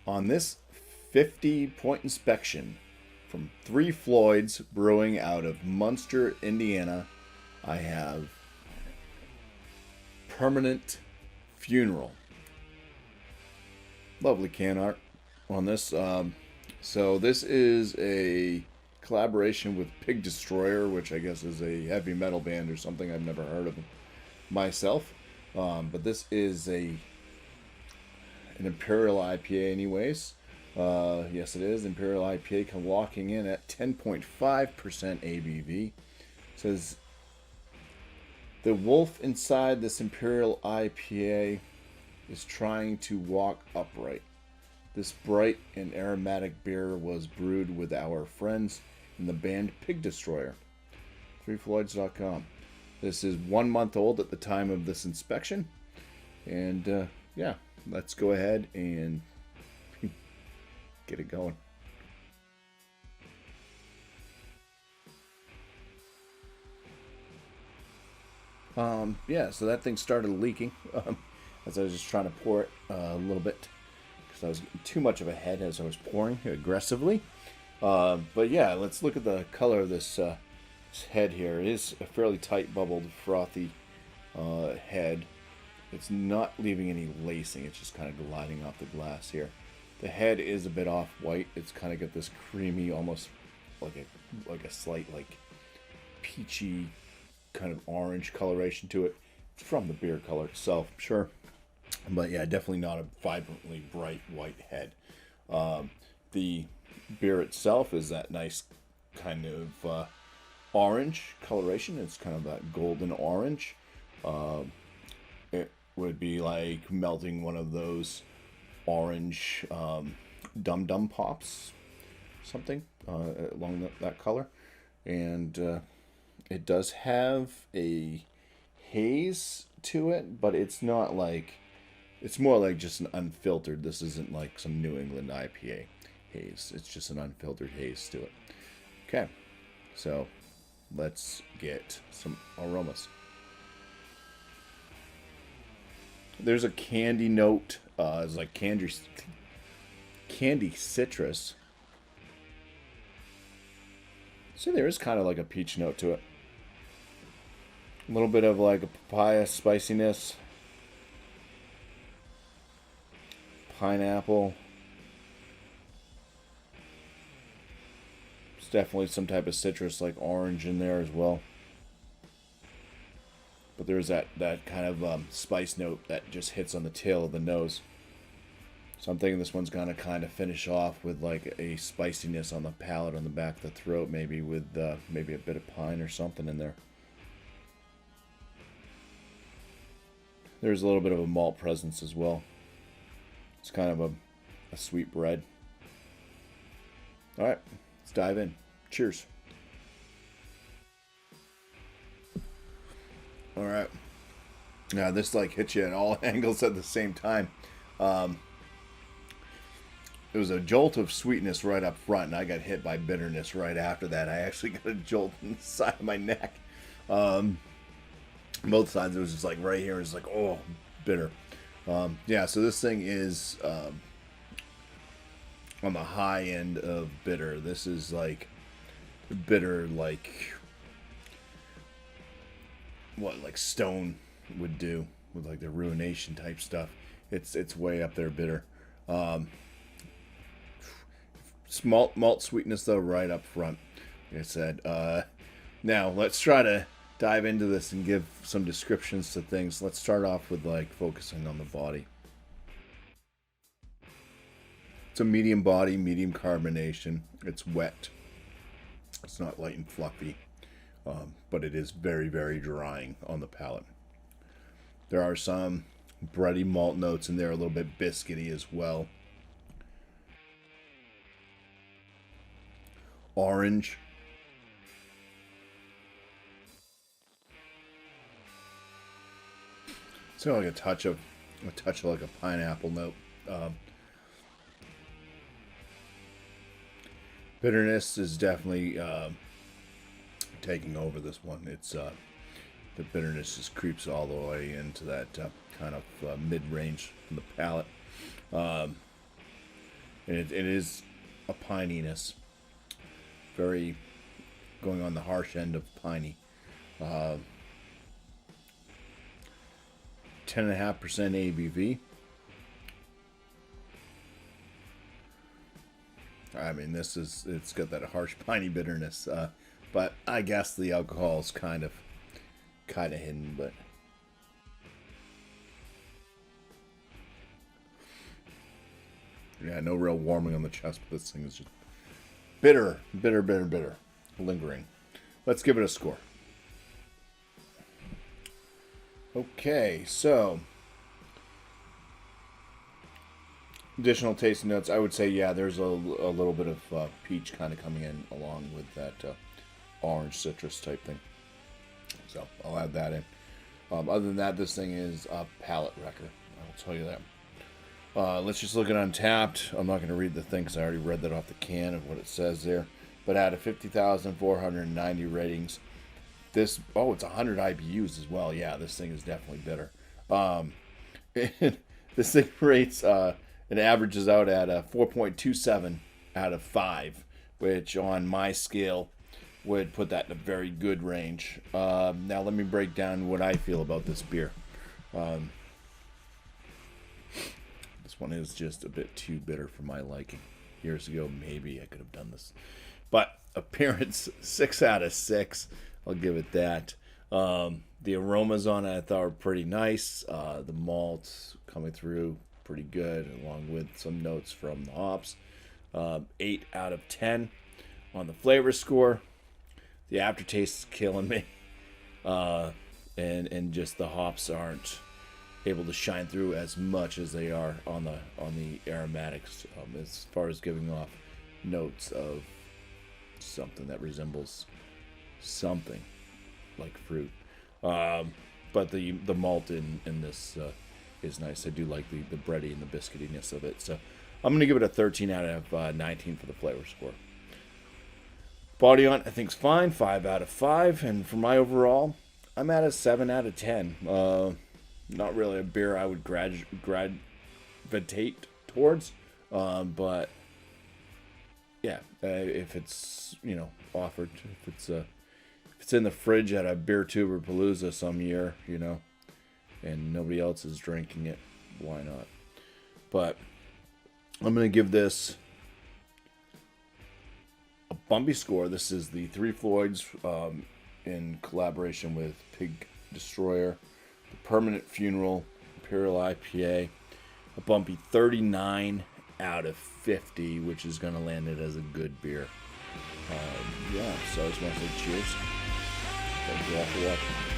On this 50-point inspection from 3 Floyds brewing out of Munster, Indiana, I have Permanent Funeral. Lovely can art on this. So this is a collaboration with Pig Destroyer, which I guess is a heavy metal band or something. I've never heard of myself. But this is an Imperial IPA anyways. Yes, it is. Imperial IPA walking in at 10.5% ABV. It says the wolf inside this Imperial IPA is trying to walk upright. This bright and aromatic beer was brewed with our friends in the band Pig Destroyer. 3floyds.com. This is 1 month old at the time of this inspection. And yeah, let's go ahead and get it going. Yeah, so that thing started leaking as I was just trying to pour it a little bit because I was getting too much of a head as I was pouring aggressively. But yeah, let's look at the color of this head here. It is a fairly tight, bubbled, frothy head. It's not leaving any lacing. It's just kind of gliding off the glass here. The head is a bit off-white. It's kind of got this creamy, almost like a slight peachy kind of orange coloration to it. It's from the beer color itself, sure. But yeah, definitely not a vibrantly bright white head. The beer itself is that nice kind of orange coloration. It's kind of that golden orange. It would be like melting one of those orange Dum Dum Pops, something along that color. And it does have a haze to it, but it's not like, it's more like just an unfiltered. This isn't like some New England IPA haze. It's just an unfiltered haze to it. Okay, so let's get some aromas. There's a candy note. It's like candy citrus. So there is kind of like a peach note to it. A little bit of like a papaya spiciness. Pineapple. There's definitely some type of citrus like orange in there as well. But there's that kind of spice note that just hits on the tail of the nose. So I'm thinking this one's gonna kind of finish off with like a spiciness on the palate, on the back of the throat, maybe with maybe a bit of pine or something in there. There's a little bit of a malt presence as well. It's kind of a sweet bread. All right, let's dive in. Cheers. All right. Now this like hits you at all angles at the same time. It was a jolt of sweetness right up front, and I got hit by bitterness right after that. I actually got a jolt in the side of my neck. Both sides, it was just like right here. It's like, oh, bitter. Yeah, so this thing is on the high end of bitter. This is like bitter, like what like Stone would do with like the Ruination type stuff. It's way up there bitter. Malt sweetness though right up front, like I said. Now let's try to dive into this and give some descriptions to things. Let's start off with like focusing on the body. It's a medium body, medium carbonation. It's wet. It's not light and fluffy, but it is very, very drying on the palate. There are some bready malt notes in there, a little bit biscuity as well. Orange. So like a touch of like a pineapple note. Bitterness is definitely taking over this one. It's the bitterness just creeps all the way into that kind of mid-range from the palate. And it is a pininess, very going on the harsh end of piney. 10.5% ABV. I mean, it's got that harsh piney bitterness, but I guess the alcohol is kind of hidden. But yeah, no real warming on the chest. But this thing is just bitter, lingering. Let's give it a score. Okay, so additional tasting notes. I would say, yeah, there's a little bit of peach kind of coming in along with that orange citrus type thing. So I'll add that in. Other than that, this thing is a palate wrecker. I'll tell you that. Let's just look at Untapped. I'm not going to read the thing because I already read that off the can of what it says there. But out of 50,490 ratings, it's 100 IBUs as well. Yeah, this thing is definitely bitter. This thing rates, it averages out at a 4.27 out of 5, which on my scale would put that in a very good range. Now let me break down what I feel about this beer. This one is just a bit too bitter for my liking. Years ago, maybe I could have done this. But appearance, 6 out of 6. I'll give it that. The aromas on it I thought were pretty nice. The malts coming through pretty good, along with some notes from the hops. 8 out of 10 on the flavor score. The aftertaste is killing me. And just the hops aren't able to shine through as much as they are on the aromatics, as far as giving off notes of something that resembles something like fruit. But the malt in this is nice. I do like the bready and the biscuitiness of it. So I'm going to give it a 13 out of 19 for the flavor score. Body on it, I think, is fine. 5 out of 5. And for my overall, I'm at a 7 out of 10. Not really a beer I would gravitate towards. But yeah, if it's, offered, if it's in the fridge at a beer tuber palooza some year, and nobody else is drinking it, why not? But I'm going to give this a BuMpY score. This is the 3 Floyds in collaboration with Pig Destroyer, the Permanent Funeral Imperial IPA, a BuMpY 39 out of 50, which is going to land it as a good beer. So I just want to say cheers. Thank you all for watching.